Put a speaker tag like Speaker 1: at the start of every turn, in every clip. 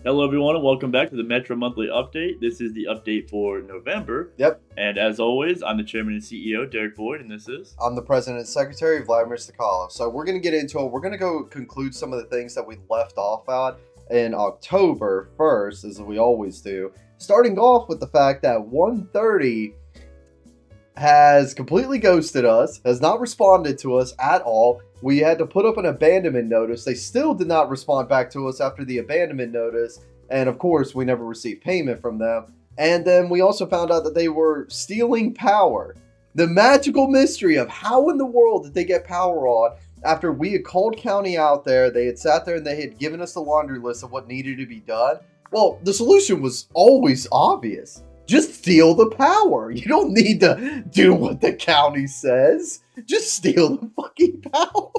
Speaker 1: Hello, everyone, and welcome back to the Metra Monthly Update. This is the update for November.
Speaker 2: Yep.
Speaker 1: And as always, I'm the Chairman and CEO, Derek Boyd, and this is...
Speaker 2: I'm the President and Secretary, Vladimir Stakhanov. So we're going to get into it. We're going to go conclude some of the things that we left off on in October 1st, as we always do. Starting off with the fact that 130 has completely ghosted us, has not responded to us at all. We had to put up an abandonment notice. They still did not respond back to us after the abandonment notice. And of course, we never received payment from them. And then we also found out that they were stealing power. The magical mystery of how in the world did they get power on after we had called county out there, they had sat there and they had given us the laundry list of what needed to be done. Well, the solution was always obvious. Just steal the power. You don't need to do what the county says. Just steal the fucking power.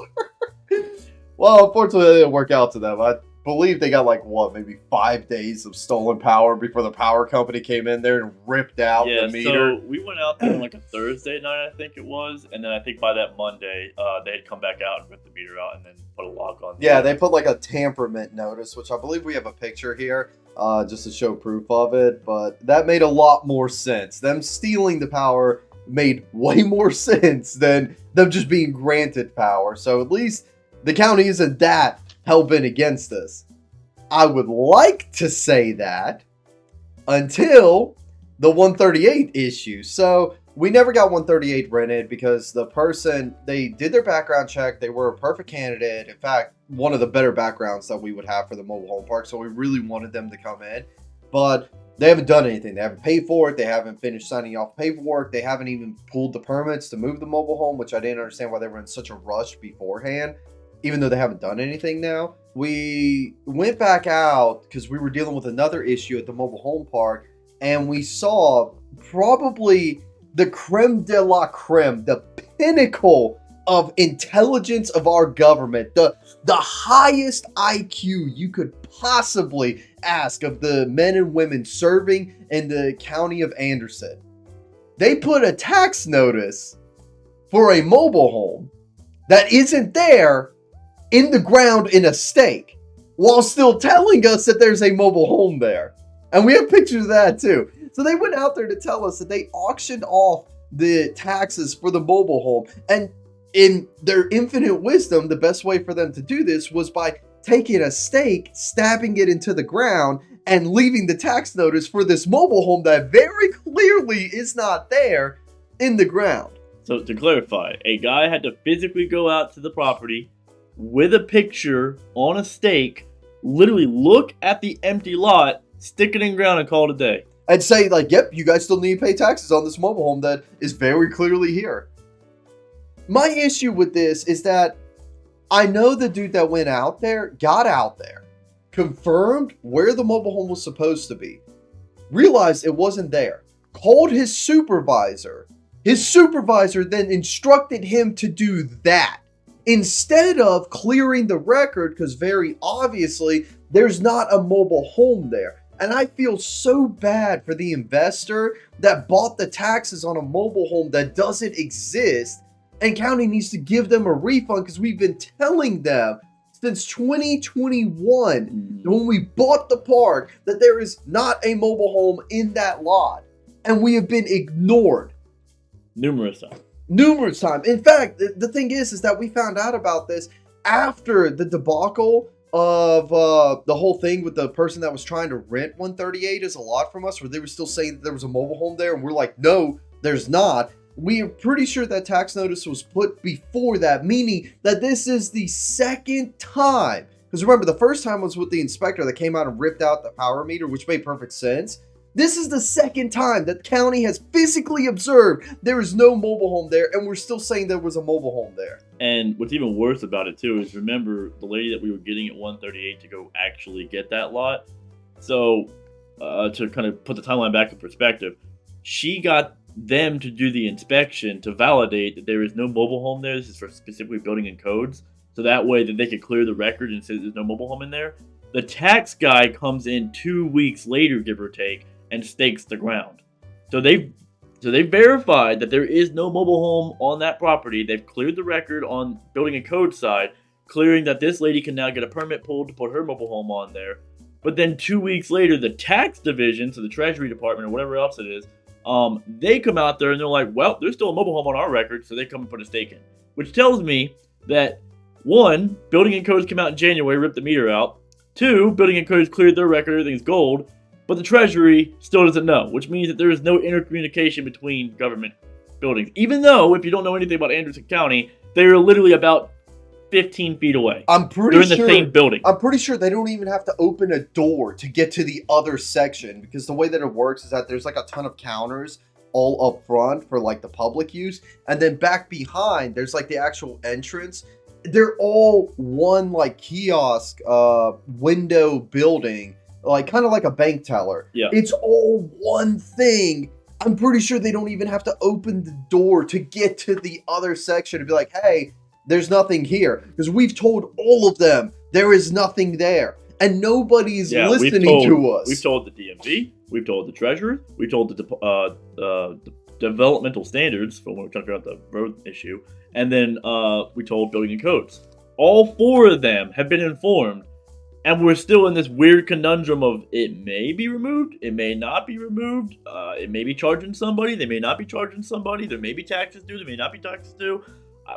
Speaker 2: Well, unfortunately, it didn't work out to them. I believe they got maybe 5 days of stolen power before the power company came in there and ripped out the meter.
Speaker 1: So we went out there on a Thursday night, I think it was, and then I think by that Monday, they had come back out and ripped the meter out and then put a lock on.
Speaker 2: Yeah, they put a tamperment notice, which I believe we have a picture here. Just to show proof of it, but that made a lot more sense. Them stealing the power made way more sense than them just being granted power. So at least the county isn't that hell-bent against us. I would like to say that until the 138 issue. So we never got 138 rented because the person, they did their background check. They were a perfect candidate. In fact, one of the better backgrounds that we would have for the mobile home park. So we really wanted them to come in, but they haven't done anything. They haven't paid for it. They haven't finished signing off paperwork. They haven't even pulled the permits to move the mobile home, which I didn't understand why they were in such a rush beforehand, even though they haven't done anything now. We went back out because we were dealing with another issue at the mobile home park, and we saw probably the creme de la creme, the pinnacle of intelligence of our government, the highest IQ you could possibly ask of the men and women serving in the county of Anderson. They put a tax notice for a mobile home that isn't there in the ground in a stake, while still telling us that there's a mobile home there. And we have pictures of that too. So they went out there to tell us that they auctioned off the taxes for the mobile home. And in their infinite wisdom, the best way for them to do this was by taking a stake, stabbing it into the ground, and leaving the tax notice for this mobile home that very clearly is not there in the ground.
Speaker 1: So to clarify, a guy had to physically go out to the property with a picture on a stake, literally look at the empty lot, stick it in ground, and call it a day.
Speaker 2: And say, yep, you guys still need to pay taxes on this mobile home that is very clearly here. My issue with this is that I know the dude that went out there, got out there, confirmed where the mobile home was supposed to be, realized it wasn't there, called his supervisor. His supervisor then instructed him to do that instead of clearing the record, because very obviously there's not a mobile home there. And I feel so bad for the investor that bought the taxes on a mobile home that doesn't exist, and county needs to give them a refund because we've been telling them since 2021 when we bought the park that there is not a mobile home in that lot, and we have been ignored
Speaker 1: numerous times.
Speaker 2: In fact, the thing is that we found out about this after the debacle of the whole thing with the person that was trying to rent 138 as a lot from us, where they were still saying that there was a mobile home there, and we're like, no, there's not. We are pretty sure that tax notice was put before that, meaning that this is the second time. Because remember, the first time was with the inspector that came out and ripped out the power meter, which made perfect sense. This is the second time that the county has physically observed there is no mobile home there, and we're still saying there was a mobile home there.
Speaker 1: And what's even worse about it, too, is remember the lady that we were getting at 138 to go actually get that lot. So, to kind of put the timeline back in perspective, she got them to do the inspection to validate that there is no mobile home there. This is for specifically building and codes. So that way that they could clear the record and say there's no mobile home in there. The tax guy comes in 2 weeks later, give or take, and stakes the ground. So they verified that there is no mobile home on that property. They've cleared the record on building and code side, clearing that this lady can now get a permit pulled to put her mobile home on there. But then 2 weeks later, the tax division, so the Treasury Department or whatever else it is, they come out there and they're like, well, there's still a mobile home on our record, so they come and put a stake in. Which tells me that, one, building and codes came out in January, ripped the meter out. Two, building and codes cleared their record, everything's gold. But the Treasury still doesn't know, which means that there is no intercommunication between government buildings. Even though, if you don't know anything about Anderson County, they're literally about 15 feet away. They're in the same building.
Speaker 2: I'm pretty sure they don't even have to open a door to get to the other section, because the way that it works is that there's like a ton of counters all up front for like the public use, and then back behind there's like the actual entrance. They're all one like kiosk window building, like kind of like a bank teller.
Speaker 1: Yeah.
Speaker 2: It's all one thing. I'm pretty sure they don't even have to open the door to get to the other section and be like, hey, there's nothing here. Because we've told all of them there is nothing there. And nobody's listening to us.
Speaker 1: We've told the DMV, we've told the treasurer, we told the developmental standards when we were trying to figure out the road issue, and then we told building and codes. All four of them have been informed, and we're still in this weird conundrum of it may be removed, it may not be removed, it may be charging somebody, they may not be charging somebody, there may be taxes due, there may not be taxes due.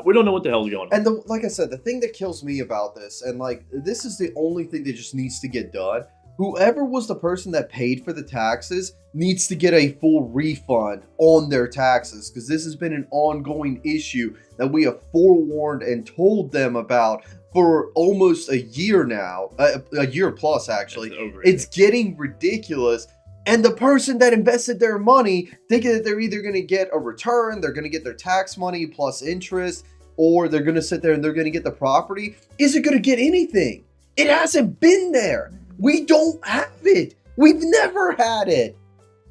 Speaker 1: We don't know what the hell's going on.
Speaker 2: And like I said, the thing that kills me about this, and like this is the only thing that just needs to get done, whoever was the person that paid for the taxes needs to get a full refund on their taxes, because this has been an ongoing issue that we have forewarned and told them about for almost a year now, a year plus actually. It's getting ridiculous. And the person that invested their money thinking that they're either going to get a return, they're going to get their tax money plus interest, or they're going to sit there and they're going to get the property, isn't going to get anything. It hasn't been there. We don't have it. We've never had it.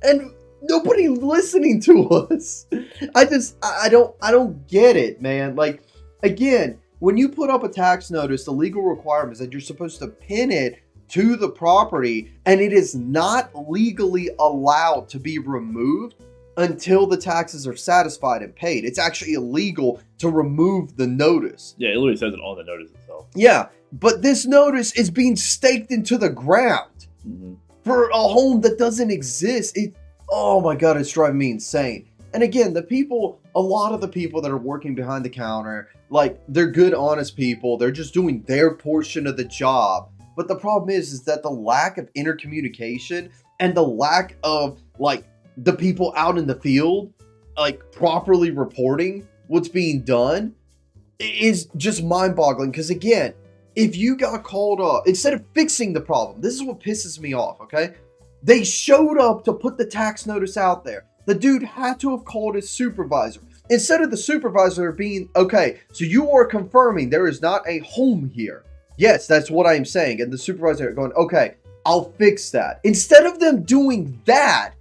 Speaker 2: And nobody listening to us. I don't get it, man. Like, again, when you put up a tax notice, the legal requirement is that you're supposed to pin it to the property, and it is not legally allowed to be removed until the taxes are satisfied and paid. It's actually illegal to remove the notice.
Speaker 1: Yeah, it literally says it on the notice itself.
Speaker 2: Yeah, but this notice is being staked into the ground for a home that doesn't exist. Oh my God, it's driving me insane. And again, a lot of the people that are working behind the counter, like, they're good, honest people. They're just doing their portion of the job. But the problem is that the lack of intercommunication and the lack of, like, the people out in the field, like, properly reporting what's being done is just mind-boggling. Because, again, if you got called up, instead of fixing the problem, this is what pisses me off, okay? They showed up to put the tax notice out there. The dude had to have called his supervisor. Instead of the supervisor being, okay, so you are confirming there is not a home here. Yes, that's what I'm saying. And the supervisor going, okay, I'll fix that. Instead of them doing that,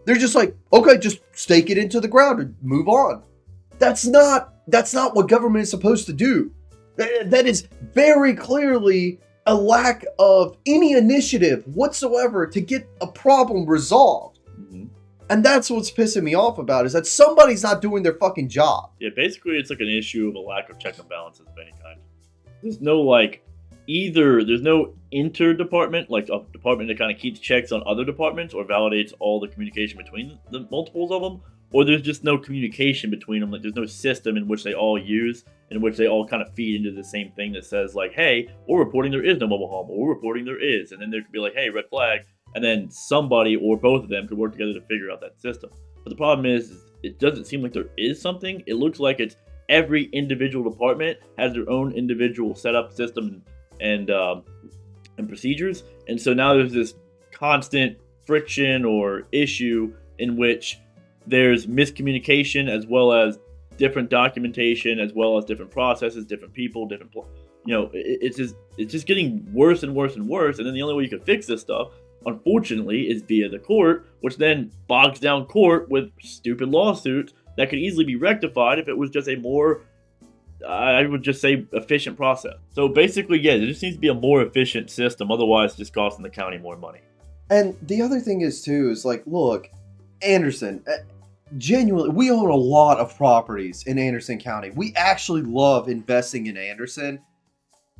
Speaker 2: they're just like, okay, just stake it into the ground and move on. That's not what government is supposed to do. That is very clearly a lack of any initiative whatsoever to get a problem resolved. And that's what's pissing me off about, is that somebody's not doing their fucking job.
Speaker 1: Yeah, basically it's like an issue of a lack of check and balances of any kind. There's no, like, there's no inter-department, like a department that kind of keeps checks on other departments or validates all the communication between the multiples of them, or there's just no communication between them. Like, there's no system in which they all use, in which they all kind of feed into the same thing that says, like, hey, we're reporting there is no mobile home, or we're reporting there is, and then there could be like, hey, red flag, and then somebody or both of them could work together to figure out that system. But the problem is it doesn't seem like there is something. It looks like it's every individual department has their own individual setup system and procedures, and so now there's this constant friction or issue in which there's miscommunication, as well as different documentation, as well as different processes, different people, it's just getting worse and worse and worse. And then the only way you can fix this stuff, unfortunately, is via the court, which then bogs down court with stupid lawsuits that could easily be rectified if it was just a more, I would just say, efficient process. So basically, yeah, there just needs to be a more efficient system. Otherwise, it's just costing the county more money.
Speaker 2: And the other thing is, too, is like, look, Anderson, genuinely, we own a lot of properties in Anderson County. We actually love investing in Anderson.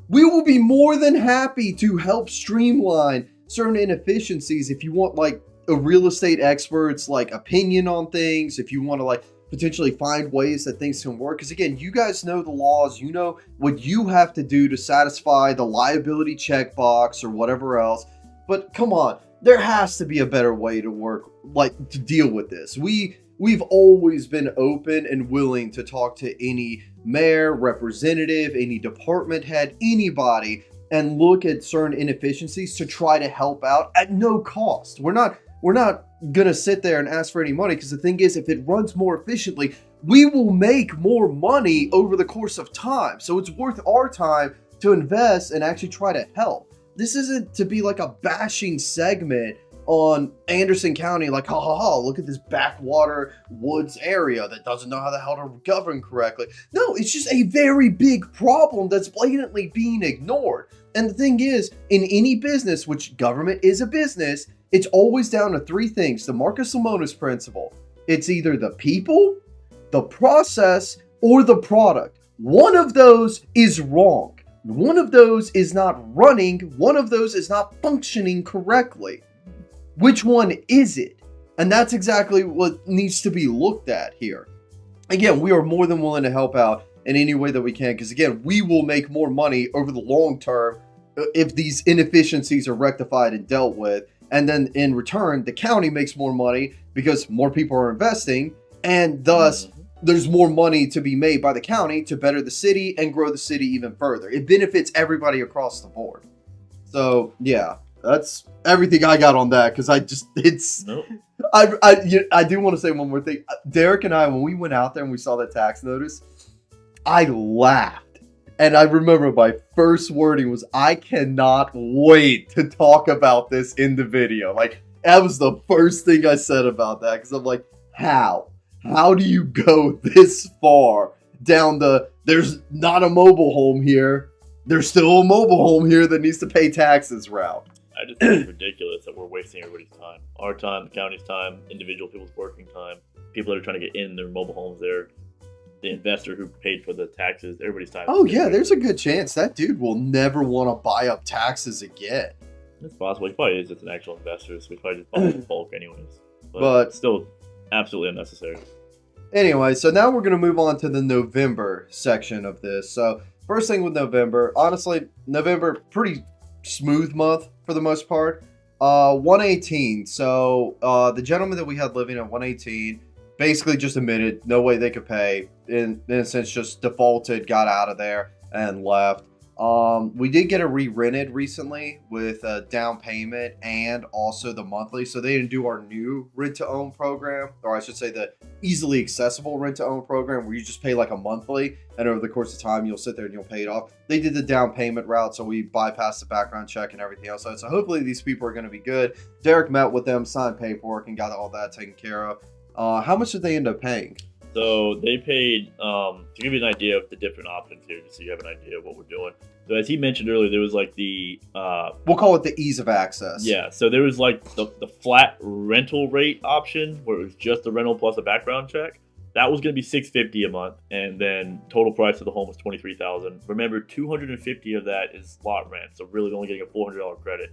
Speaker 2: We will be more than happy to help streamline certain inefficiencies, if you want like a real estate expert's like opinion on things, if you want to like potentially find ways that things can work, because again, you guys know the laws, you know what you have to do to satisfy the liability checkbox or whatever else. But come on, there has to be a better way to work, like to deal with this. We've always been open and willing to talk to any mayor, representative, any department head, anybody, and look at certain inefficiencies to try to help out at no cost. We're not gonna sit there and ask for any money, because the thing is, if it runs more efficiently, we will make more money over the course of time. So it's worth our time to invest and actually try to help. This isn't to be like a bashing segment on Anderson County, like, ha ha ha, look at this backwater woods area that doesn't know how the hell to govern correctly. No, it's just a very big problem that's blatantly being ignored. And the thing is, in any business, which government is a business, it's always down to three things. The Marcus Lemonis principle. It's either the people, the process, or the product. One of those is wrong. One of those is not running. One of those is not functioning correctly. Which one is it? And that's exactly what needs to be looked at here. Again, we are more than willing to help out in any way that we can, because again, we will make more money over the long term if these inefficiencies are rectified and dealt with. And then in return, the county makes more money because more people are investing, and thus there's more money to be made by the county to better the city and grow the city even further. It benefits everybody across the board. So yeah, that's everything I got on that, because
Speaker 1: Nope.
Speaker 2: I do want to say one more thing. Derek and I, when we went out there and we saw that tax notice, I laughed. And I remember my first wording was, I cannot wait to talk about this in the video. Like, that was the first thing I said about that, because I'm like, how? How do you go this far down there's not a mobile home here, there's still a mobile home here that needs to pay taxes route?
Speaker 1: I just think it's ridiculous that we're wasting everybody's time. Our time, the county's time, individual people's working time, people that are trying to get in their mobile homes there, the investor who paid for the taxes, everybody's time.
Speaker 2: Oh yeah, there's a good chance that dude will never want to buy up taxes again.
Speaker 1: It's possible. He probably is just an actual investor, so he probably just bought the bulk anyways.
Speaker 2: But
Speaker 1: still, absolutely unnecessary.
Speaker 2: Anyway, so now we're going to move on to the November section of this. So first thing with November, honestly, November, pretty smooth month for the most part. 118. So the gentleman that we had living at 118 basically just admitted no way they could pay. In a sense, just defaulted, got out of there, and left. We did get it re-rented recently with a down payment and also the monthly. So they didn't do our new rent-to-own program, or I should say the easily accessible rent-to-own program where you just pay like a monthly, and over the course of time, you'll sit there and you'll pay it off. They did the down payment route, so we bypassed the background check and everything else. So hopefully these people are going to be good. Derek met with them, signed paperwork, and got all that taken care of. How much did they end up paying?
Speaker 1: So they paid, to give you an idea of the different options here, just so you have an idea of what we're doing. So as he mentioned earlier, there was like the...
Speaker 2: we'll call it the ease of access.
Speaker 1: Yeah, so there was like the flat rental rate option, where it was just the rental plus a background check. That was going to be $650 a month, and then total price of the home was $23,000. Remember, $250 of that is lot rent, so really only getting a $400 credit.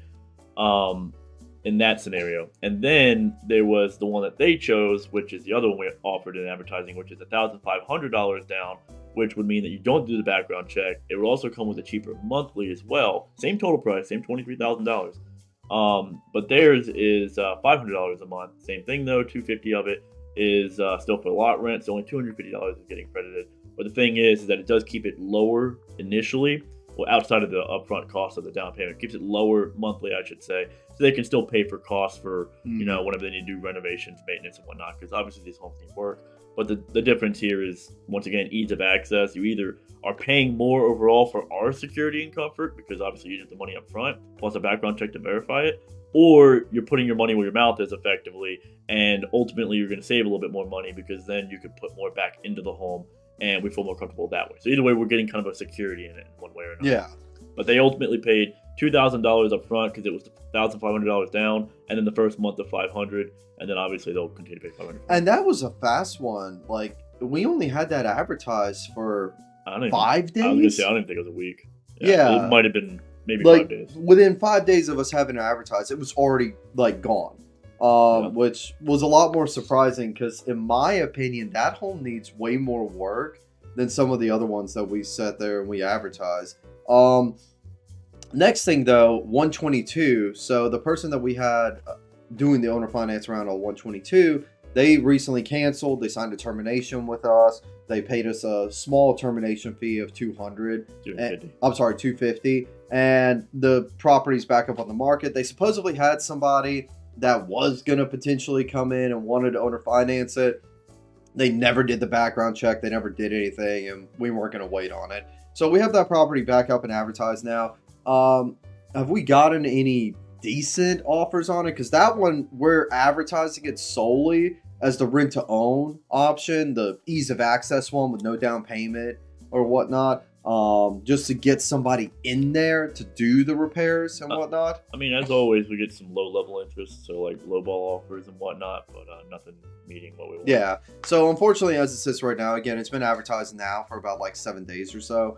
Speaker 1: In that scenario. And then there was the one that they chose, which is the other one we offered in advertising, which is $1,500 down, which would mean that you don't do the background check. It would also come with a cheaper monthly as well. Same total price, same $23,000. But theirs is $500 a month. Same thing though, $250 of it is still for lot rent, so only $250 is getting credited. But the thing is that it does keep it lower initially, well, outside of the upfront cost of the down payment. It keeps it lower monthly, I should say, so they can still pay for costs for, you know, whenever they need to do renovations, maintenance, and whatnot, because obviously these homes need work. But the difference here is, once again, ease of access. You either are paying more overall for our security and comfort, because obviously you get the money up front, plus a background check to verify it, or you're putting your money where your mouth is effectively, and ultimately you're going to save a little bit more money, because then you can put more back into the home, and we feel more comfortable that way. So either way, we're getting kind of a security in it in one way or another.
Speaker 2: Yeah.
Speaker 1: But they ultimately paid $2,000 up front because it was $1,500 down, and then the first month of $500, and then obviously they'll continue to pay $500.
Speaker 2: And that was a fast one. Like, we only had that advertised for 5 days.
Speaker 1: I was gonna say, I don't even think it was a week.
Speaker 2: Yeah.
Speaker 1: It might have been maybe
Speaker 2: like
Speaker 1: 5 days.
Speaker 2: within 5 days of us having it advertised, it was already like gone. Which was a lot more surprising because, in my opinion, that home needs way more work than some of the other ones that we sat there and we advertised. Next thing though, 122. So the person that we had doing the owner finance round on 122, they recently canceled. They signed a termination with us. They paid us a small termination fee of 250. And the property's back up on the market. They supposedly had somebody that was going to potentially come in and wanted to owner finance it. They never did the background check. They never did anything, and we weren't going to wait on it. So we have that property back up and advertised now. Have we gotten any decent offers on it? Because that one, we're advertising it solely as the rent to own option, the ease of access one with no down payment or whatnot. Just to get somebody in there to do the repairs and whatnot.
Speaker 1: I mean, as always, we get some low-level interest, so like low-ball offers and whatnot, but nothing meeting what we want.
Speaker 2: Yeah. So unfortunately, as it sits right now, again, it's been advertised now for about like 7 days or so.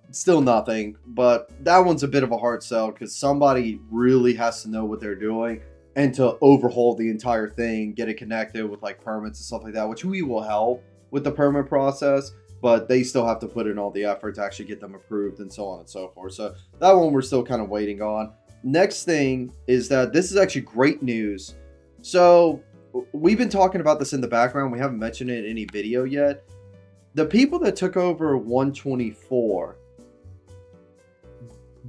Speaker 2: Still nothing, but that one's a bit of a hard sell because somebody really has to know what they're doing and to overhaul the entire thing, get it connected with like permits and stuff like that, which we will help with the permit process. But they still have to put in all the effort to actually get them approved and so on and so forth. So that one we're still kind of waiting on. Next thing is that this is actually great news. So we've been talking about this in the background. We haven't mentioned it in any video yet. The people that took over 124,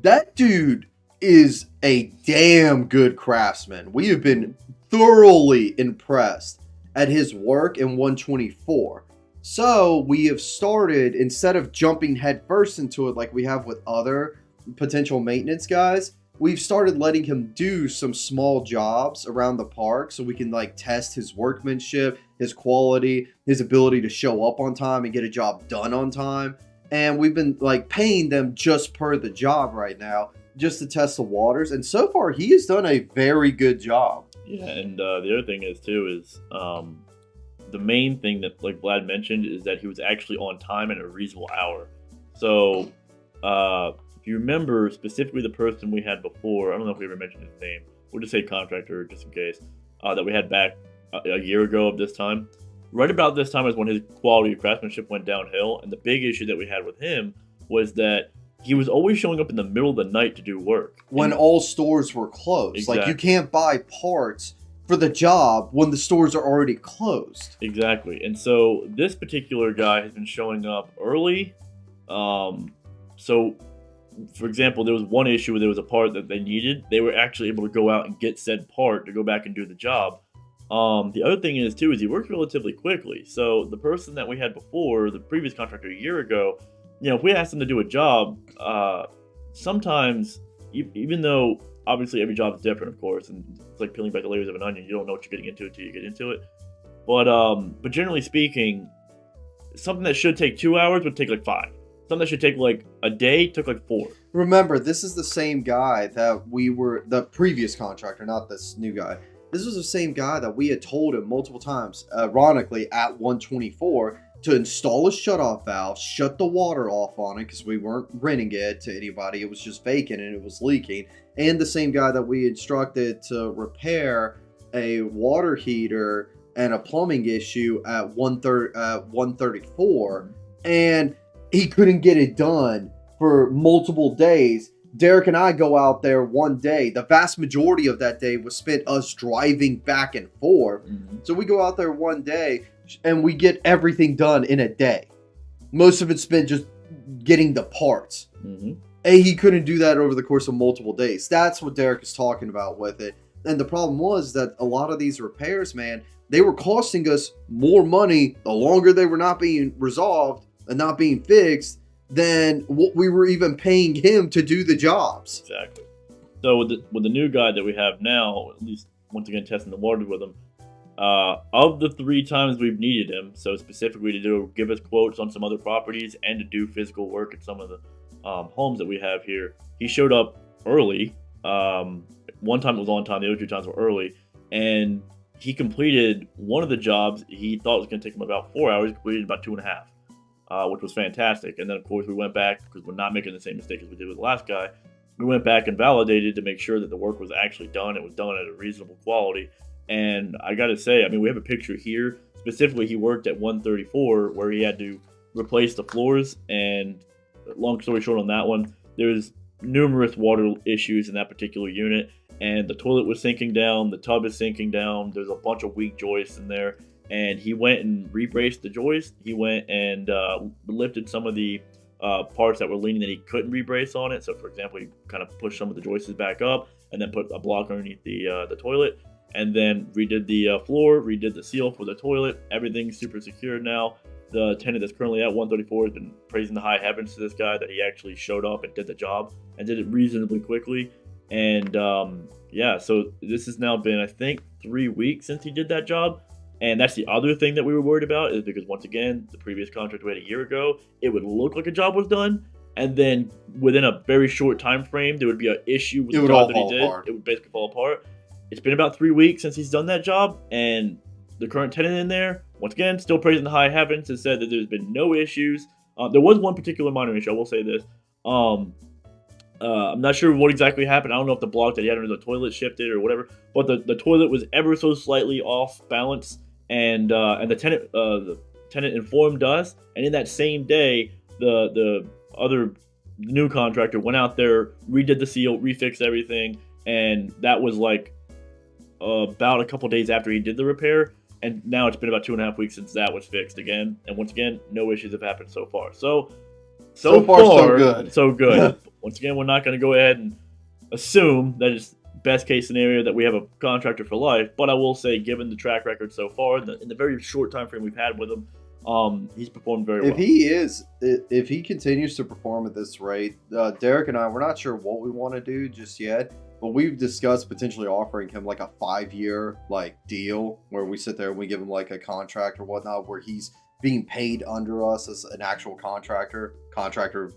Speaker 2: that dude is a damn good craftsman. We have been thoroughly impressed at his work in 124. So we have started, instead of jumping headfirst into it like we have with other potential maintenance guys, we've started letting him do some small jobs around the park so we can like test his workmanship, his quality, his ability to show up on time and get a job done on time. And we've been like paying them just per the job right now, just to test the waters. And so far he has done a very good job.
Speaker 1: Yeah, and the other thing is too is the main thing that like Vlad mentioned is that he was actually on time at a reasonable hour. So if you remember specifically the person we had before, I don't know if we ever mentioned his name. We'll just say contractor just in case. That we had back a year ago of this time. Right about this time is when his quality of craftsmanship went downhill, and the big issue that we had with him was that he was always showing up in the middle of the night to do work.
Speaker 2: When all stores were closed.
Speaker 1: Exactly.
Speaker 2: Like you can't buy parts for the job when the stores are already closed.
Speaker 1: Exactly. And so this particular guy has been showing up early. So, for example, there was one issue where there was a part that they needed. They were actually able to go out and get said part to go back and do the job. The other thing is, too, is he works relatively quickly. So the person that we had before, the previous contractor a year ago, you know, if we asked him to do a job, sometimes, even though obviously every job is different, of course, and it's like peeling back the layers of an onion. You don't know what you're getting into until you get into it. But generally speaking, something that should take 2 hours would take like 5. Something that should take like a day took like 4.
Speaker 2: Remember, this is the same guy that we were, the previous contractor, not this new guy. This was the same guy that we had told him multiple times, ironically, at 124, to install a shutoff valve, shut the water off on it, because we weren't renting it to anybody. It was just vacant and it was leaking. And the same guy that we instructed to repair a water heater and a plumbing issue at 134. And he couldn't get it done for multiple days. Derek and I go out there one day. The vast majority of that day was spent us driving back and forth. Mm-hmm. So we go out there one day and we get everything done in a day. Most of it spent just getting the parts. Mm-hmm. And he couldn't do that over the course of multiple days. That's what Derek is talking about with it. And the problem was that a lot of these repairs, man, they were costing us more money the longer they were not being resolved and not being fixed than what we were even paying him to do the jobs.
Speaker 1: Exactly. So with the new guy that we have now, at least once again testing the water with him, of the 3 times we've needed him, so specifically to give us quotes on some other properties and to do physical work at some of the homes that we have here, he showed up early. One time it was on time, the other 2 times were early, and he completed one of the jobs he thought was going to take him about 4 hours, completed about 2.5. Which was fantastic. And then, of course, we went back because we're not making the same mistake as we did with the last guy. we went back and validated to make sure that the work was actually done. It was done at a reasonable quality. And I got to say, I mean, we have a picture here. Specifically, he worked at 134 where he had to replace the floors. And long story short on that one, there's numerous water issues in that particular unit. And the toilet was sinking down. The tub is sinking down. There's a bunch of weak joists in there. And he went and rebraced the joist. He went and lifted some of the parts that were leaning that he couldn't rebrace on it. So, for example, he kind of pushed some of the joists back up and then put a block underneath the toilet. And then redid the floor, redid the seal for the toilet. Everything's super secure now. The tenant that's currently at 134 has been praising the high heavens to this guy that he actually showed up and did the job and did it reasonably quickly. And yeah, so this has now been, I think, 3 weeks since he did that job. And that's the other thing that we were worried about, is because, once again, the previous contract we had a year ago, it would look like a job was done. And then within a very short time frame, there would be an issue with the job that he did. It would basically fall apart. It's been about 3 weeks since he's done that job, and the current tenant in there, once again, still praising the high heavens, has said that there's been no issues. There was one particular minor issue, I will say this. I'm not sure what exactly happened. I don't know if the block that he had under the toilet shifted or whatever, but the toilet was ever so slightly off balance, and the tenant informed us, and in that same day, the new contractor went out there, redid the seal, refixed everything, and that was like about a couple days after he did the repair, and now it's been about 2.5 weeks since that was fixed again, and once again, no issues have happened so far. So far, so good. Once again, we're not going to go ahead and assume that it's best case scenario that we have a contractor for life, but I will say, given the track record so far, in the very short time frame we've had with him, he's performed very well.
Speaker 2: If he continues to perform at this rate, Derek and I, we're not sure what we want to do just yet. But we've discussed potentially offering him like a 5-year like deal where we sit there and we give him like a contract or whatnot, where he's being paid under us as an actual contractor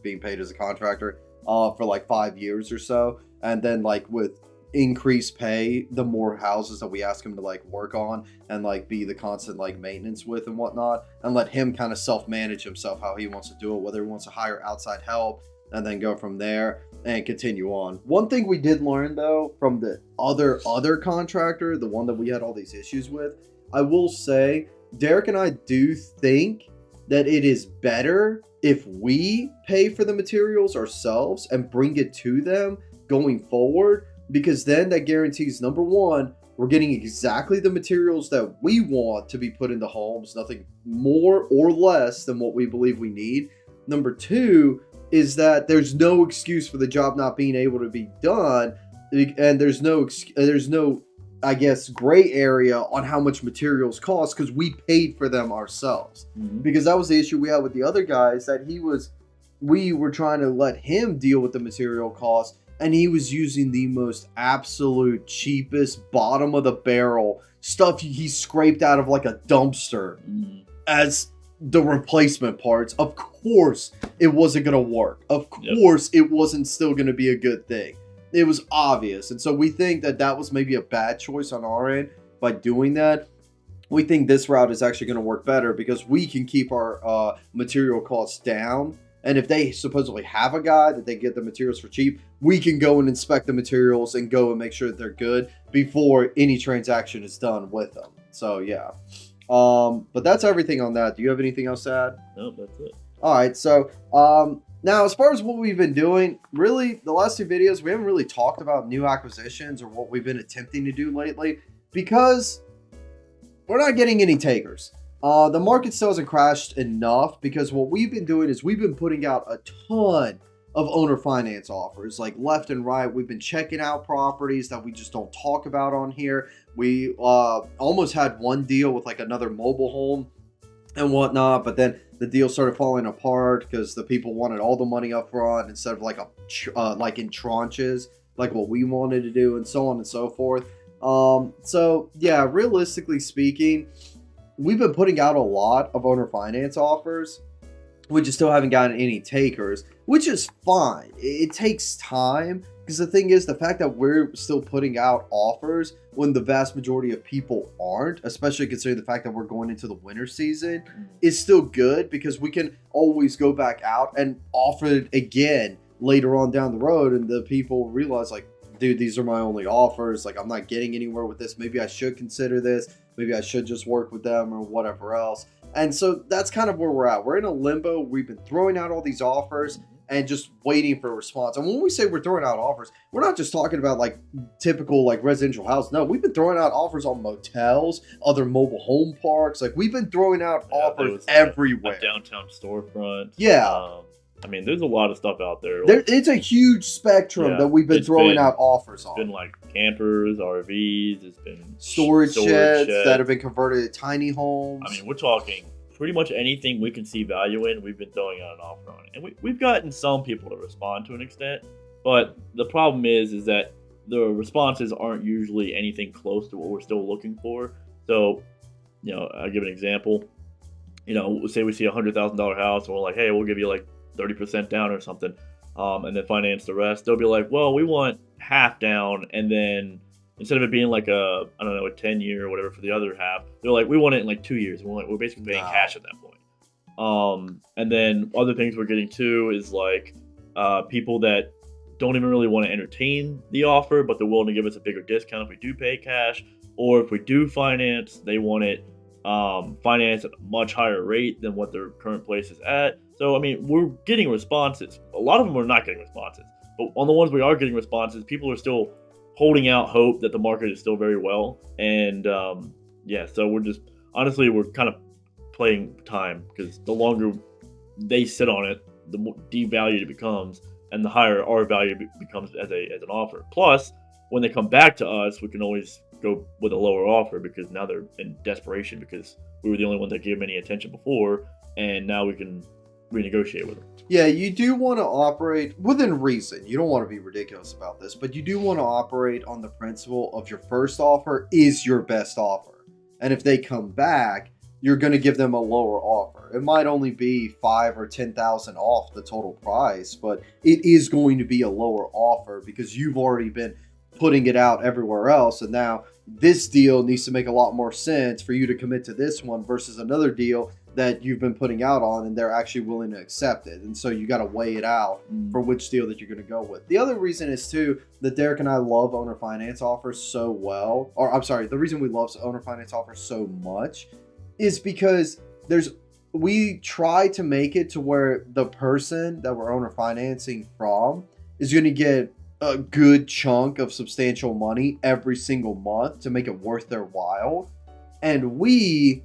Speaker 2: being paid as a contractor for like 5 years or so. And then like with increased pay, the more houses that we ask him to like work on and like be the constant like maintenance with and whatnot, and let him kind of self-manage himself how he wants to do it, whether he wants to hire outside help and then go from there and continue on. One thing we did learn though from the other contractor, the one that we had all these issues with, I will say Derek and I do think that it is better if we pay for the materials ourselves and bring it to them going forward, because then that guarantees, number one, we're getting exactly the materials that we want to be put into homes, nothing more or less than what we believe we need. Number two is that there's no excuse for the job not being able to be done, and there's no I guess gray area on how much materials cost, because we paid for them ourselves. Mm-hmm. Because that was the issue we had with the other guys, that we were trying to let him deal with the material costs, and he was using the most absolute cheapest, bottom of the barrel stuff he scraped out of like a dumpster as the replacement parts. Of course it wasn't going to work. Of course it wasn't still going to be a good thing. It was obvious. And so we think that that was maybe a bad choice on our end by doing that. We think this route is actually going to work better because we can keep our material costs down. And if they supposedly have a guy that they get the materials for cheap, we can go and inspect the materials and go and make sure that they're good before any transaction is done with them. So yeah. But that's everything on that. Do you have anything else to add?
Speaker 1: No, that's it.
Speaker 2: All right. So now, as far as what we've been doing, really, the last two videos, we haven't really talked about new acquisitions or what we've been attempting to do lately, because we're not getting any takers. The market still hasn't crashed enough, because what we've been doing is we've been putting out a ton of owner finance offers, like left and right. We've been checking out properties that we just don't talk about on here. We almost had one deal with like another mobile home and whatnot, but then the deal started falling apart because the people wanted all the money up front instead of like like in tranches, like what we wanted to do, and so on and so forth. So yeah, realistically speaking, we've been putting out a lot of owner finance offers. We just still haven't gotten any takers, which is fine. It takes time, because the thing is, the fact that we're still putting out offers when the vast majority of people aren't, especially considering the fact that we're going into the winter season, is still good, because we can always go back out and offer it again later on down the road, and the people realize like, dude, these are my only offers. Like, I'm not getting anywhere with this. Maybe I should consider this. Maybe I should just work with them or whatever else. And so that's kind of where we're at. We're in a limbo. We've been throwing out all these offers and just waiting for a response. And when we say we're throwing out offers, we're not just talking about like typical like residential house. No, we've been throwing out offers on motels, other mobile home parks. Like, we've been throwing out offers everywhere.
Speaker 1: A downtown storefront.
Speaker 2: Yeah.
Speaker 1: I mean, there's a lot of stuff out there.
Speaker 2: It's a huge spectrum that we've been throwing out offers on.
Speaker 1: It's been like campers, RVs. It's been
Speaker 2: storage sheds that have been converted to tiny homes.
Speaker 1: I mean, we're talking pretty much anything we can see value in, we've been throwing out an offer on. And we've gotten some people to respond to an extent. But the problem is that the responses aren't usually anything close to what we're still looking for. So, I'll give an example. Say we see a $100,000 house and we're like, hey, we'll give you like 30% down or something, and then finance the rest. They'll be like, well, we want half down, and then instead of it being like a 10-year or whatever for the other half, they're like, we want it in like 2 years. We're basically paying cash at that point. And then other things we're getting too is like people that don't even really want to entertain the offer, but they're willing to give us a bigger discount if we do pay cash, or if we do finance, they want it financed at a much higher rate than what their current place is at. So, I mean, we're getting responses. A lot of them are not getting responses. But on the ones we are getting responses, people are still holding out hope that the market is still very well. And, so we're just, honestly, we're kind of playing time, because the longer they sit on it, the more devalued it becomes, and the higher our value becomes as an offer. Plus, when they come back to us, we can always go with a lower offer, because now they're in desperation because we were the only one that gave them any attention before, and now we can renegotiate with them.
Speaker 2: Yeah, you do want to operate within reason. You don't want to be ridiculous about this, but you do want to operate on the principle of your first offer is your best offer. And if they come back, you're going to give them a lower offer. It might only be $5,000 or $10,000 off the total price, but it is going to be a lower offer because you've already been putting it out everywhere else, and now this deal needs to make a lot more sense for you to commit to this one versus another deal that you've been putting out on and they're actually willing to accept it. And so you got to weigh it out for which deal that you're going to go with. The other reason is too that Derek and I love owner finance offers so well, or I'm sorry, the reason we love owner finance offers so much is because we try to make it to where the person that we're owner financing from is going to get a good chunk of substantial money every single month to make it worth their while. And we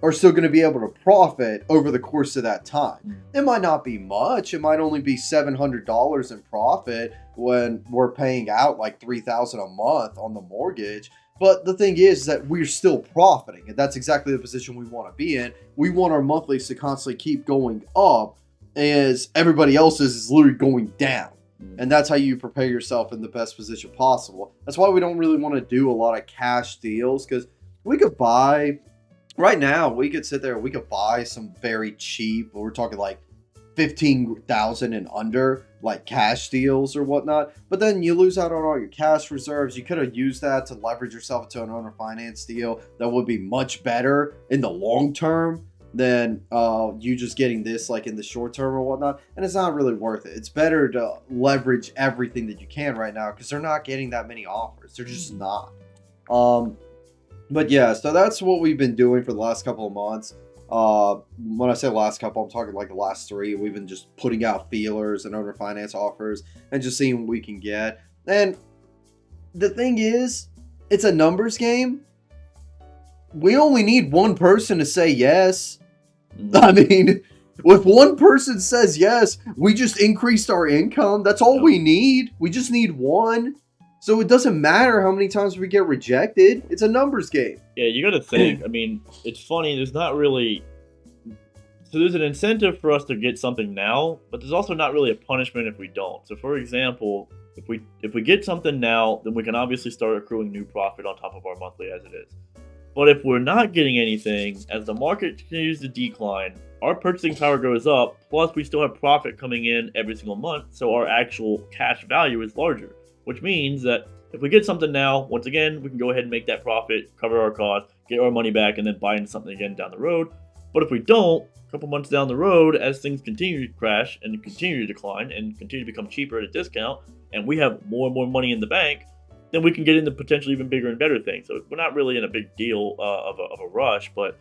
Speaker 2: are still going to be able to profit over the course of that time. It might not be much. It might only be $700 in profit when we're paying out like $3,000 a month on the mortgage. But the thing is that we're still profiting, and that's exactly the position we want to be in. We want our monthlies to constantly keep going up as everybody else's is literally going down. And that's how you prepare yourself in the best position possible. That's why we don't really want to do a lot of cash deals, because we could buy, right now, we could sit there, we could buy some very cheap, we're talking like $15,000 and under, like cash deals or whatnot. But then you lose out on all your cash reserves. You could have used that to leverage yourself into an owner finance deal that would be much better in the long term than you just getting this like in the short term or whatnot. And it's not really worth it. It's better to leverage everything that you can right now, because they're not getting that many offers. They're just not. But yeah, so that's what we've been doing for the last couple of months. When I say last couple, I'm talking like the last 3. We've been just putting out feelers and owner finance offers and just seeing what we can get. And the thing is, it's a numbers game. We only need one person to say yes. I mean, if one person says yes, we just increased our income. That's all we need. We just need one. So it doesn't matter how many times we get rejected. It's a numbers game.
Speaker 1: Yeah, you got to think. I mean, it's funny. There's not really... So there's an incentive for us to get something now, but there's also not really a punishment if we don't. So for example, if we get something now, then we can obviously start accruing new profit on top of our monthly as it is. But if we're not getting anything, as the market continues to decline, our purchasing power goes up, plus we still have profit coming in every single month, so our actual cash value is larger. Which means that if we get something now, once again, we can go ahead and make that profit, cover our costs, get our money back, and then buy into something again down the road. But if we don't, a couple months down the road, as things continue to crash and continue to decline and continue to become cheaper at a discount, and we have more and more money in the bank, then we can get into potentially even bigger and better things. So we're not really in a big deal of a rush. But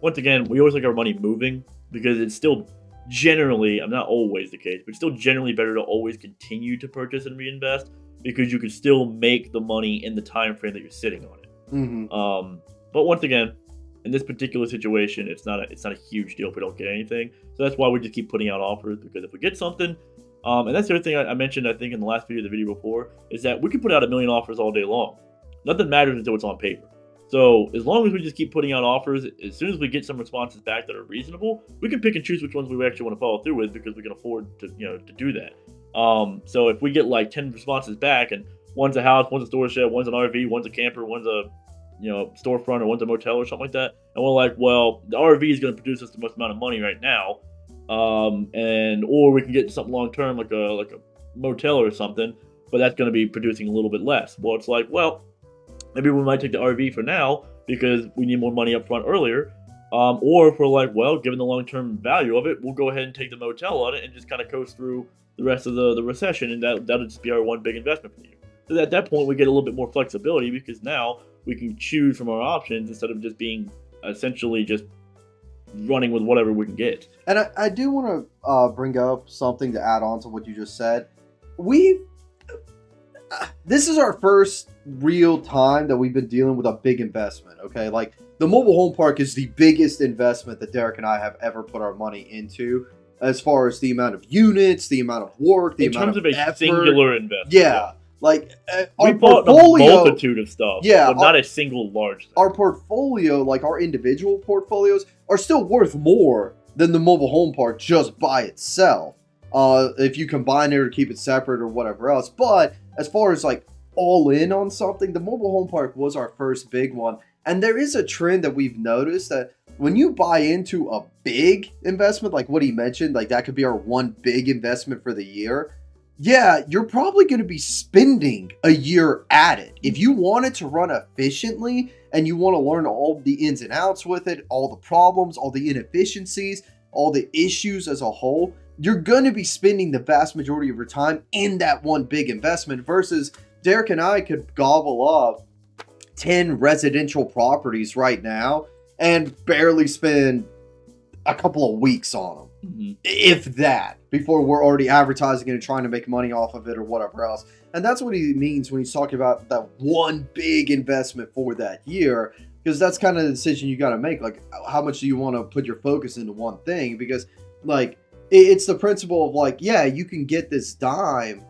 Speaker 1: once again, we always like our money moving because it's still generally, I'm not always the case, but it's still generally better to always continue to purchase and reinvest because you can still make the money in the time frame that you're sitting on it.
Speaker 2: Mm-hmm.
Speaker 1: But once again, in this particular situation, it's not a huge deal if we don't get anything. So that's why we just keep putting out offers, because if we get something, and that's the other thing I mentioned, I think in the last video, the video before, is that we can put out 1 million offers all day long. Nothing matters until it's on paper. So as long as we just keep putting out offers, as soon as we get some responses back that are reasonable, we can pick and choose which ones we actually want to follow through with because we can afford to to do that. So if we get like 10 responses back and one's a house, one's a storage shed, one's an RV, one's a camper, one's a storefront, or one's a motel or something like that, and we're like, well, the RV is going to produce us the most amount of money right now, or we can get something long term like a motel or something, but that's going to be producing a little bit less. Well, it's like, well, maybe we might take the RV for now because we need more money up front earlier, or if we're like, well, given the long term value of it, we'll go ahead and take the motel on it and just kind of coast through the rest of the recession, and that'll just be our one big investment for you. So at that point, we get a little bit more flexibility because now we can choose from our options instead of just being essentially just running with whatever we can get.
Speaker 2: And I do want to bring up something to add on to what you just said. This is our first real time that we've been dealing with a big investment, okay? Like, the mobile home park is the biggest investment that Derek and I have ever put our money into, as far as the amount of units, the amount of work, the amount of effort. In terms of a
Speaker 1: singular investment.
Speaker 2: Yeah. Like,
Speaker 1: we bought a multitude of stuff, but not a single large thing.
Speaker 2: Our portfolio, like our individual portfolios, are still worth more than the mobile home park just by itself. If you combine it or keep it separate or whatever else. But as far as like all in on something, the mobile home park was our first big one. And there is a trend that we've noticed that when you buy into a big investment, like what he mentioned, like that could be our one big investment for the year. Yeah, you're probably going to be spending a year at it. If you want it to run efficiently and you want to learn all the ins and outs with it, all the problems, all the inefficiencies, all the issues as a whole, you're going to be spending the vast majority of your time in that one big investment versus Derek and I could gobble up 10 residential properties right now and barely spend a couple of weeks on them. Mm-hmm. If that, before we're already advertising it and trying to make money off of it or whatever else. And that's what he means when he's talking about that one big investment for that year, because that's kind of the decision you got to make. Like, how much do you want to put your focus into one thing? Because, like, it's the principle of, like, yeah, you can get this dime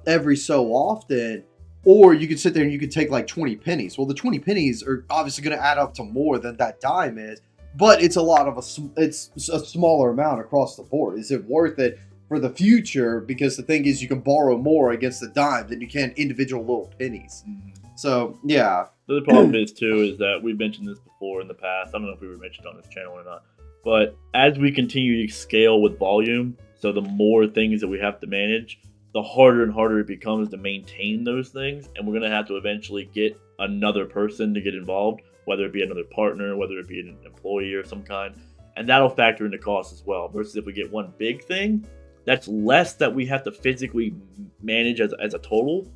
Speaker 2: every so often, or you could sit there and you could take like 20 pennies. Well, the 20 pennies are obviously going to add up to more than that dime is. But it's it's a smaller amount across the board. Is it worth it for the future? Because the thing is, you can borrow more against the dime than you can individual little pennies. Mm-hmm. So, yeah.
Speaker 1: The problem is, too, is that we've mentioned this before in the past. I don't know if we were mentioned on this channel or not. But as we continue to scale with volume, so the more things that we have to manage, the harder and harder it becomes to maintain those things. And we're going to have to eventually get another person to get involved, whether it be another partner, whether it be an employee of some kind. And that'll factor into cost as well. Versus if we get one big thing, that's less that we have to physically manage as a total,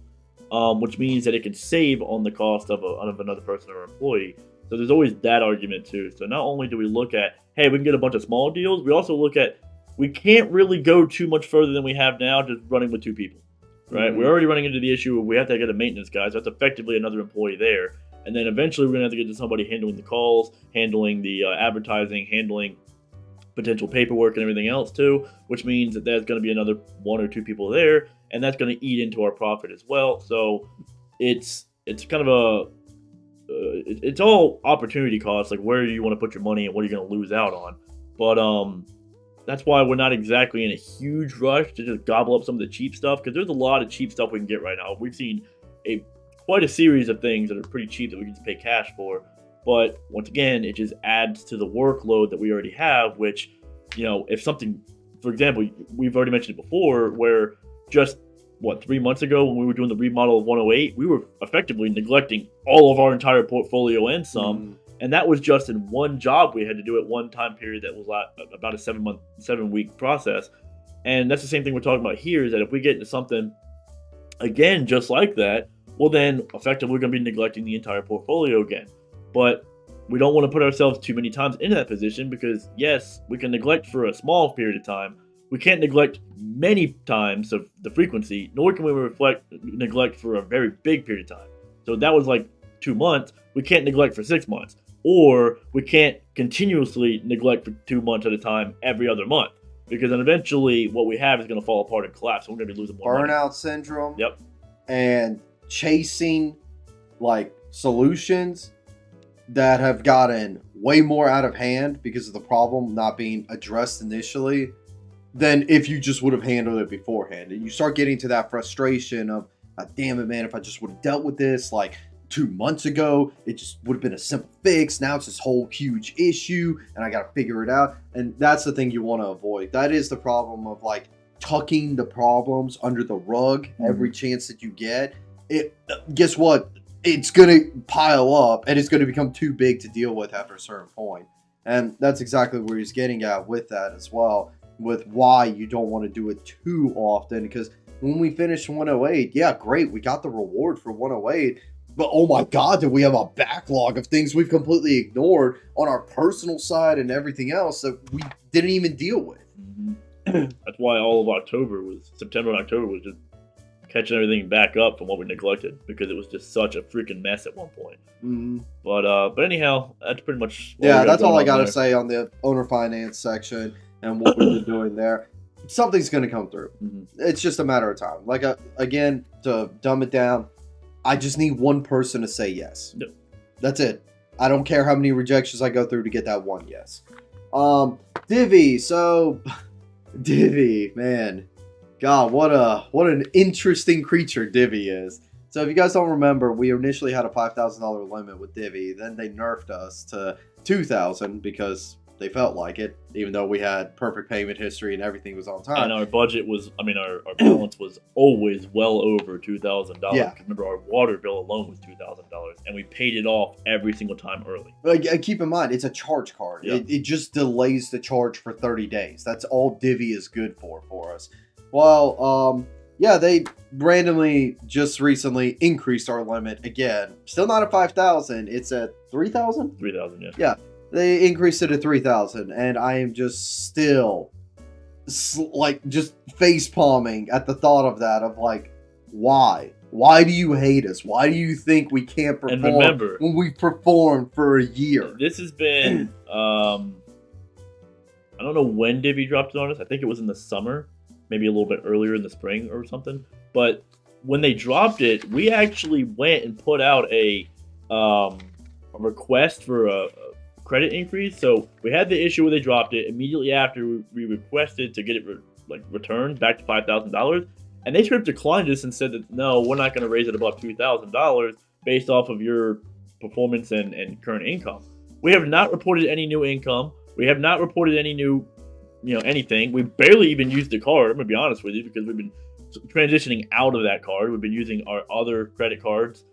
Speaker 1: which means that it can save on the cost of another person or employee. So there's always that argument too. So not only do we look at, hey, we can get a bunch of small deals, we also look at, we can't really go too much further than we have now just running with two people, right? Mm-hmm. We're already running into the issue where we have to get a maintenance guy, so that's effectively another employee there. And then eventually we're going to have to get to somebody handling the calls, handling the advertising, handling potential paperwork and everything else too, which means that there's going to be another one or two people there, and that's going to eat into our profit as well. So it's kind of it's all opportunity costs, like where do you want to put your money and what are you going to lose out on. But that's why we're not exactly in a huge rush to just gobble up some of the cheap stuff, because there's a lot of cheap stuff we can get right now. We've seen quite a series of things that are pretty cheap that we can just pay cash for. But once again, it just adds to the workload that we already have, which, if something, for example, we've already mentioned it before, where just, 3 months ago when we were doing the remodel of 108, we were effectively neglecting all of our entire portfolio and some. And that was just in one job we had to do at one time period that was about a 7-week process. And that's the same thing we're talking about here, is that if we get into something, again, just like that, well then, effectively, we're going to be neglecting the entire portfolio again. But we don't want to put ourselves too many times into that position because, yes, we can neglect for a small period of time. We can't neglect many times of the frequency, nor can we neglect for a very big period of time. So that was like 2 months. We can't neglect for 6 months. Or we can't continuously neglect for 2 months at a time every other month. Because then eventually what we have is going to fall apart and collapse. We're going to be losing more money.
Speaker 2: Burnout syndrome.
Speaker 1: Yep.
Speaker 2: And chasing like solutions that have gotten way more out of hand because of the problem not being addressed initially than if you just would have handled it beforehand. And you start getting to that frustration of, damn it, man, if I just would have dealt with this like 2 months ago, it just would have been a simple fix. Now it's this whole huge issue and I got to figure it out. And that's the thing you want to avoid. That is the problem of like tucking the problems under the rug every chance that you get. Guess what? It's going to pile up and it's going to become too big to deal with after a certain point. And that's exactly where he's getting at with that as well, with why you don't want to do it too often. Because when we finished 108, yeah, great, we got the reward for 108. But oh my God, did we have a backlog of things we've completely ignored on our personal side and everything else that we didn't even deal with.
Speaker 1: That's why all of September and October was just catching everything back up from what we neglected, because it was just such a freaking mess at one point. But anyhow, that's pretty much
Speaker 2: that's all I got to say on the owner finance section and what we've been doing there. Something's going to come through. It's just a matter of time. Like, again, to dumb it down, I just need one person to say yes.
Speaker 1: Yep.
Speaker 2: That's it. I don't care how many rejections I go through to get that one yes. Divvy. So, Divvy, man. God, what an interesting creature Divvy is. So if you guys don't remember, we initially had a $5,000 limit with Divvy. Then they nerfed us to $2,000 because they felt like it, even though we had perfect payment history and everything was on time.
Speaker 1: And our budget was, our balance was always well over $2,000.
Speaker 2: Yeah.
Speaker 1: Remember, our water bill alone was $2,000, and we paid it off every single time early.
Speaker 2: Keep in mind, it's a charge card.
Speaker 1: Yeah.
Speaker 2: It just delays the charge for 30 days. That's all Divvy is good for us. Well, they randomly just recently increased our limit again. Still not at 5,000. It's at 3,000?
Speaker 1: 3,000, yeah.
Speaker 2: Yeah. They increased it to 3,000, and I am just still just face palming at the thought of that. Of like, why? Why do you hate us? Why do you think we can't perform?
Speaker 1: And remember,
Speaker 2: when we performed for a year?
Speaker 1: This has been I don't know when Divvy dropped it on us. I think it was in the summer, maybe a little bit earlier in the spring or something. But when they dropped it, we actually went and put out a request for a credit increase. So we had the issue where they dropped it. Immediately after, we requested to get it returned back to $5,000, and they straight declined us and said that no, we're not going to raise it above $2,000 based off of your performance and current income. We have not reported any new income. We have not reported any new, anything. We barely even used the card. I'm going to be honest with you, because we've been transitioning out of that card. We've been using our other credit cards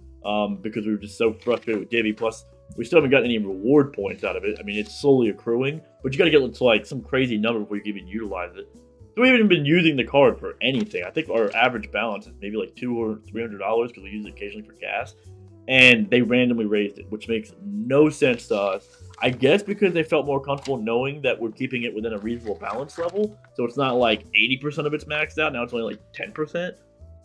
Speaker 1: because we were just so frustrated with Divvy. Plus, we still haven't gotten any reward points out of it. I mean, it's slowly accruing, but you got to get to like some crazy number before you can even utilize it. So we haven't even been using the card for anything. I think our average balance is maybe like $200 or $300 because we use it occasionally for gas. And they randomly raised it, which makes no sense to us. I guess because they felt more comfortable knowing that we're keeping it within a reasonable balance level. So it's not like 80% of it's maxed out. Now it's only like 10%.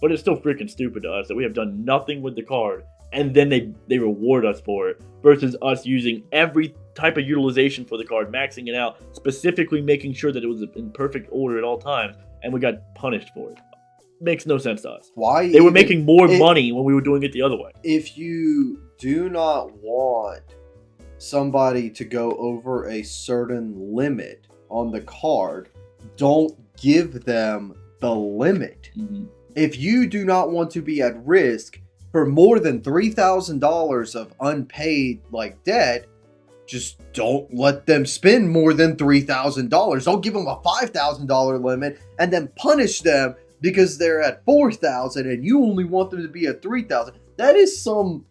Speaker 1: But it's still freaking stupid to us that we have done nothing with the card, and then they reward us for it, versus us using every type of utilization for the card, maxing it out, specifically making sure that it was in perfect order at all times, and we got punished for it. Makes no sense to us.
Speaker 2: Why?
Speaker 1: They were making more money when we were doing it the other way.
Speaker 2: If you do not want somebody to go over a certain limit on the card, don't give them the limit. If you do not want to be at risk for more than $3,000 of unpaid debt, just don't let them spend more than $3,000. Don't give them a $5,000 limit and then punish them because they're at $4,000 and you only want them to be at $3,000. That is some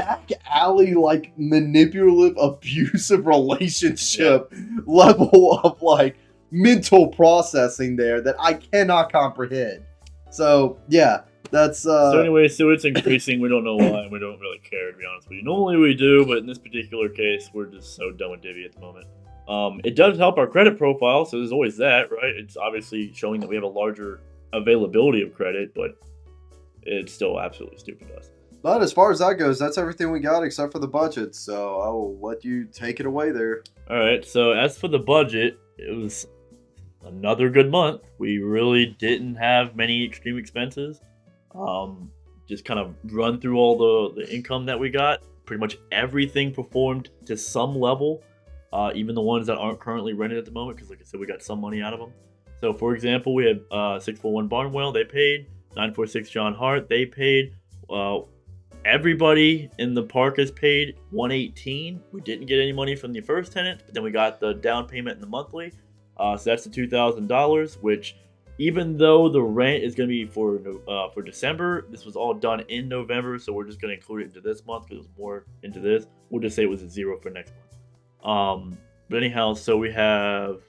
Speaker 2: back alley, like manipulative, abusive relationship level of like mental processing there that I cannot comprehend. So yeah, that's
Speaker 1: So anyway, so it's increasing. We don't know why, and we don't really care, to be honest with you. Normally we do, but in this particular case, we're just so done with Divvy at the moment. It does help our credit profile, so there's always that, right? It's obviously showing that we have a larger availability of credit, but it's still absolutely stupid to us.
Speaker 2: But as far as that goes, that's everything we got except for the budget. So I will let you take it away there.
Speaker 1: All right. So as for the budget, it was another good month. We really didn't have many extreme expenses. Just kind of run through all the income that we got. Pretty much everything performed to some level, even the ones that aren't currently rented at the moment, because like I said, we got some money out of them. So for example, we had 641 Barnwell, they paid. 946 John Hart, they paid. Everybody in the park has paid. 118. We didn't get any money from the first tenant, but then we got the down payment and the monthly. So that's the $2,000, which even though the rent is going to be for December, this was all done in November, so we're just going to include it into this month because it was more into this. We'll just say it was a zero for next month. But anyhow, so we have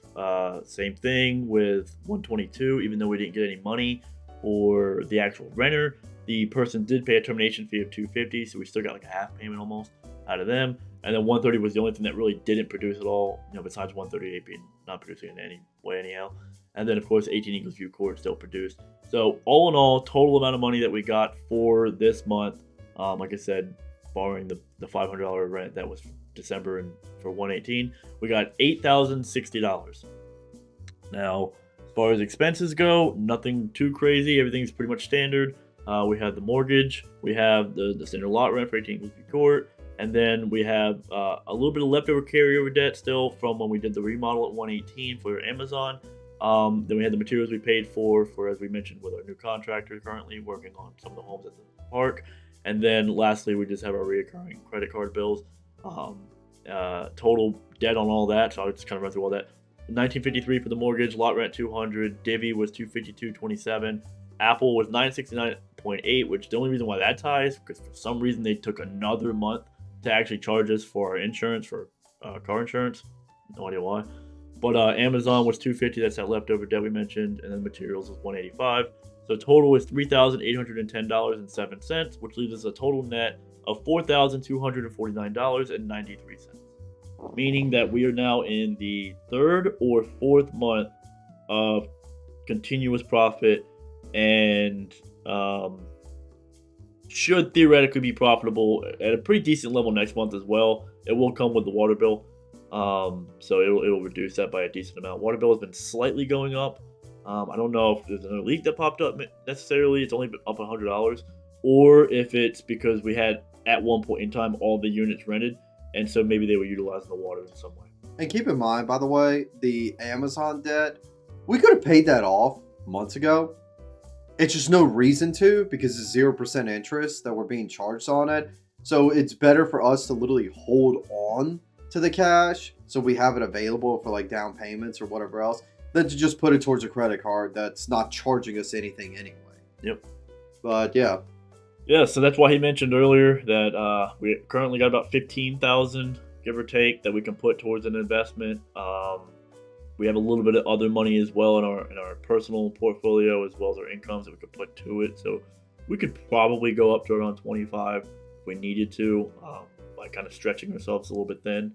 Speaker 1: same thing with 122, even though we didn't get any money for the actual renter. The person did pay a termination fee of $250, so we still got like a half payment almost out of them. And then 130 was the only thing that really didn't produce at all, besides 138 being not producing in any way anyhow. And then of course 18 Eagles View Court still produced. So all in all, total amount of money that we got for this month, like I said, borrowing the $500 rent that was December and for 118, we got $8,060. Now, as far as expenses go, nothing too crazy. Everything's pretty much standard. We have the mortgage, we have the standard lot rent for 18 Eagles View Court, and then we have a little bit of leftover carryover debt still from when we did the remodel at 118 for Amazon. Then we had the materials we paid for, as we mentioned, with our new contractor currently working on some of the homes at the park. And then lastly, we just have our reoccurring credit card bills. Total debt on all that, so I'll just kind of run through all that. 1953 for the mortgage, lot rent 200, Divvy was 252.27, Apple was 969.8, which the only reason why that's high is because for some reason they took another month to actually charge us for our insurance, for car insurance. No idea why. But Amazon was 250, that's that leftover debt we mentioned, and then materials was 185. So total is $3,810.07, which leaves us a total net of $4,249.93. Meaning that we are now in the third or fourth month of continuous profit and should theoretically be profitable at a pretty decent level next month as well. It will come with the water bill, so it'll reduce that by a decent amount. Water bill has been slightly going up. I don't know if there's another leak that popped up necessarily. It's only been up $100, or if it's because we had at one point in time all the units rented, and so maybe they were utilizing the water in some way.
Speaker 2: And keep in mind, by the way, the Amazon debt, we could have paid that off months ago. It's just no reason to, because it's 0% interest that we're being charged on it. So it's better for us to literally hold on to the cash so we have it available for like down payments or whatever else, than to just put it towards a credit card that's not charging us anything anyway.
Speaker 1: Yep.
Speaker 2: But yeah.
Speaker 1: Yeah, so that's why he mentioned earlier that we currently got about $15,000, give or take, that we can put towards an investment. We have a little bit of other money as well in our personal portfolio, as well as our incomes that we could put to it. So we could probably go up to around 25 if we needed to, by kind of stretching ourselves a little bit thin.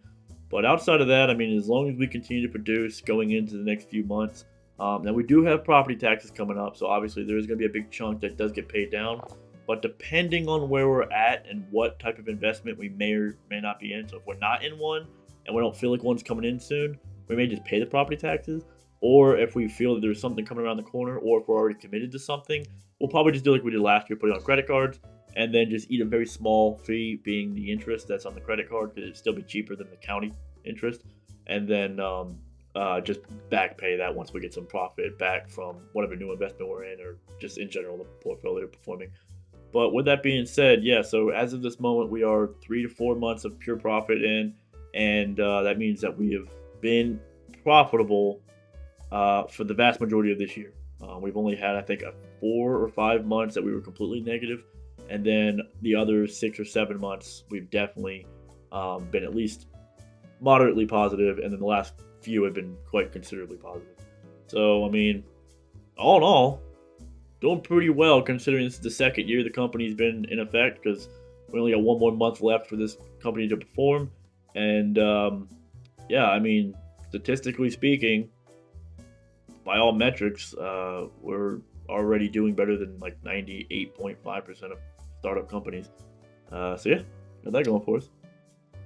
Speaker 1: But outside of that, I mean, as long as we continue to produce going into the next few months, now we do have property taxes coming up, so obviously there is going to be a big chunk that does get paid down. But depending on where we're at and what type of investment we may or may not be in, so if we're not in one and we don't feel like one's coming in soon, we may just pay the property taxes. Or if we feel that there's something coming around the corner, or if we're already committed to something, we'll probably just do like we did last year, put it on credit cards, and then just eat a very small fee, being the interest that's on the credit card, because it'd still be cheaper than the county interest. And then just back pay that once we get some profit back from whatever new investment we're in, or just in general the portfolio performing. But with that being said, yeah, so as of this moment, we are 3 to 4 months of pure profit in, and that means that we have been profitable for the vast majority of this year. We've only had, I think, 4 or 5 months that we were completely negative. And then the other 6 or 7 months, we've definitely been at least moderately positive, and then the last few have been quite considerably positive. So, I mean, all in all, doing pretty well considering this is the second year the company's been in effect, because we only got one more month left for this company to perform. And yeah, I mean, statistically speaking, by all metrics, we're already doing better than like 98.5% of startup companies. So yeah, got that going for us.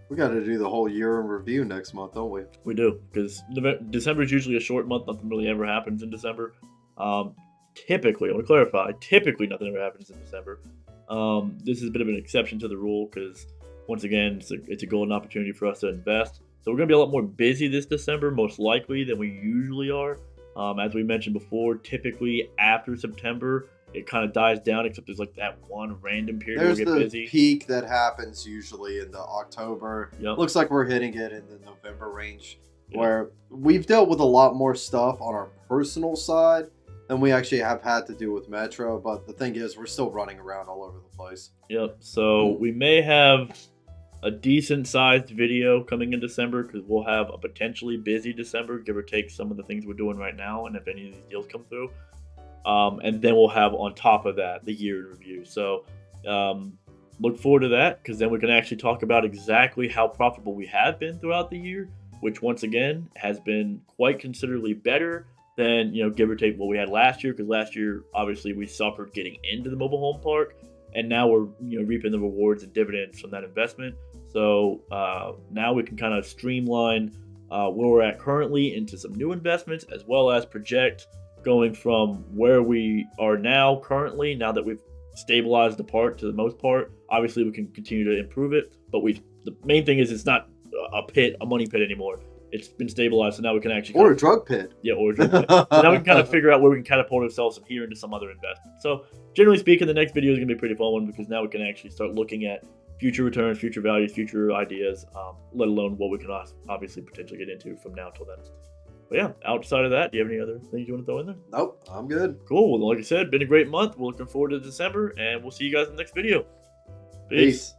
Speaker 2: We got to do the whole year in review next month, don't we?
Speaker 1: We do, because December is usually a short month. Nothing really ever happens in December. Typically, I want to clarify, typically nothing ever happens in December. This is a bit of an exception to the rule because, once again, it's a golden opportunity for us to invest. So we're going to be a lot more busy this December, most likely, than we usually are. As we mentioned before, typically after September, it kind of dies down, except there's like that one random period
Speaker 2: There's
Speaker 1: where we get
Speaker 2: the
Speaker 1: busy.
Speaker 2: peak that happens usually in the October.
Speaker 1: Yep.
Speaker 2: Looks like we're hitting it in the November range,
Speaker 1: Yep.
Speaker 2: where we've dealt with a lot more stuff on our personal side than we actually have had to do with Metro. But the thing is, we're still running around all over the place.
Speaker 1: Yep. So we may have a decent sized video coming in December because we'll have a potentially busy December, give or take some of the things we're doing right now, and if any of these deals come through. And then we'll have on top of that the year in review. So look forward to that, because then we can actually talk about exactly how profitable we have been throughout the year, which once again has been quite considerably better than, give or take what we had last year, because last year obviously we suffered getting into the mobile home park, and now we're reaping the rewards and dividends from that investment. So now we can kind of streamline where we're at currently into some new investments, as well as project going from where we are now currently, now that we've stabilized the park to the most part. Obviously we can continue to improve it, but the main thing is it's not a money pit anymore. It's been stabilized, so now we can actually
Speaker 2: Or a drug pit.
Speaker 1: Yeah, or a drug pit. So now we can kind of figure out where we can catapult ourselves from here into some other investment. So generally speaking, the next video is going to be a pretty fun one, because now we can actually start looking at future returns, future values, future ideas, let alone what we can obviously potentially get into from now till then. But yeah, outside of that, do you have any other things you want to throw in there?
Speaker 2: Nope, I'm good.
Speaker 1: Cool. Well, like I said, been a great month. We're looking forward to December, and we'll see you guys in the next video.
Speaker 2: Peace.